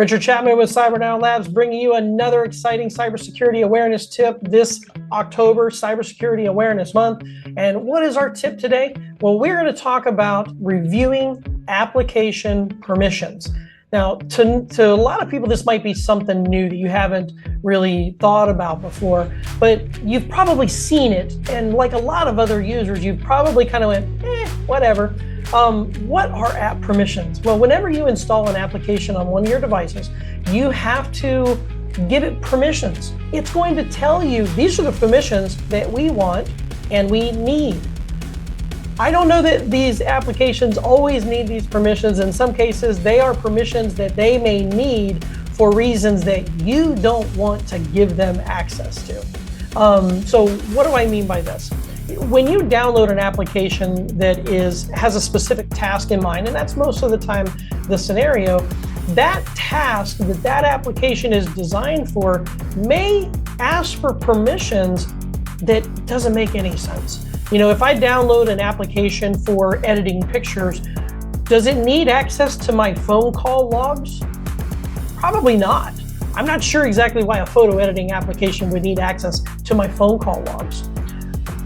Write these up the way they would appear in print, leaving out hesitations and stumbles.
Richard Chapman with CyberNow Labs, bringing you another exciting cybersecurity awareness tip this October, Cybersecurity Awareness Month. And what is our tip today? Well, we're going to talk about reviewing application permissions. Now, to a lot of people, this might be something new that you haven't really thought about before, but you've probably seen it. And like a lot of other users, you've probably kind of went, whatever. What are app permissions? Well, whenever you install an application on one of your devices, you have to give it permissions. It's going to tell you, these are the permissions that we want and we need. I don't know that these applications always need these permissions. In some cases, they are permissions that they may need for reasons that you don't want to give them access to. So what do I mean by this? When you download an application that has a specific task in mind, and that's most of the time the scenario, that task that application is designed for may ask for permissions that doesn't make any sense. You know, if I download an application for editing pictures, does it need access to my phone call logs? Probably not. I'm not sure exactly why a photo editing application would need access to my phone call logs.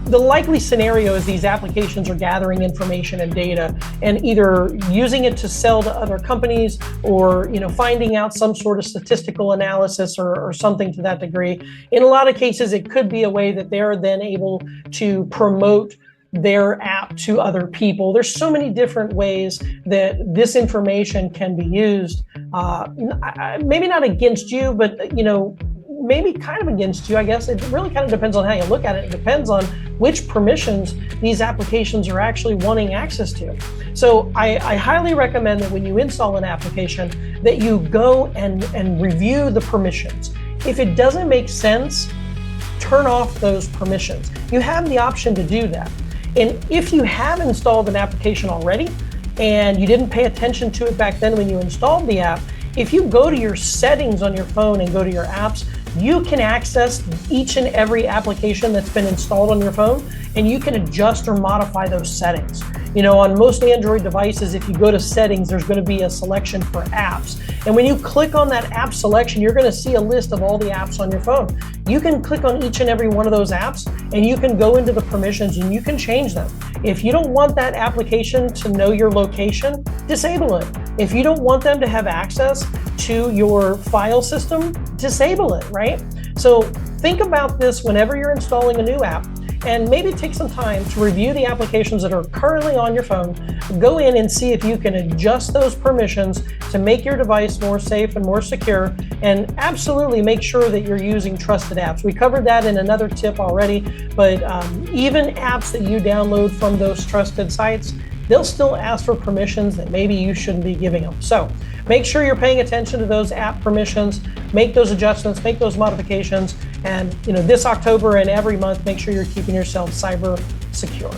The likely scenario is these applications are gathering information and data and either using it to sell to other companies or, finding out some sort of statistical analysis or something to that degree. In a lot of cases, it could be a way that they're then able to promote their app to other people. There's so many different ways that this information can be used. Maybe not against you, but maybe kind of against you, I guess. It really kind of depends on how you look at it. It depends on which permissions these applications are actually wanting access to. So I highly recommend that when you install an application that you go and review the permissions. If it doesn't make sense, turn off those permissions. You have the option to do that. And if you have installed an application already and you didn't pay attention to it back then when you installed the app, if you go to your settings on your phone and go to your apps, you can access each and every application that's been installed on your phone, and you can adjust or modify those settings. On most Android devices, if you go to settings, there's going to be a selection for apps. And when you click on that app selection, you're going to see a list of all the apps on your phone. You can click on each and every one of those apps, and you can go into the permissions and you can change them. If you don't want that application to know your location, disable it. If you don't want them to have access to your file system, disable it, right? So think about this whenever you're installing a new app, and maybe take some time to review the applications that are currently on your phone. Go in and see if you can adjust those permissions to make your device more safe and more secure, and absolutely make sure that you're using trusted apps. We covered that in another tip already, but even apps that you download from those trusted sites, they'll still ask for permissions that maybe you shouldn't be giving them. So make sure you're paying attention to those app permissions, make those adjustments, make those modifications, and this October and every month, make sure you're keeping yourself cyber secure.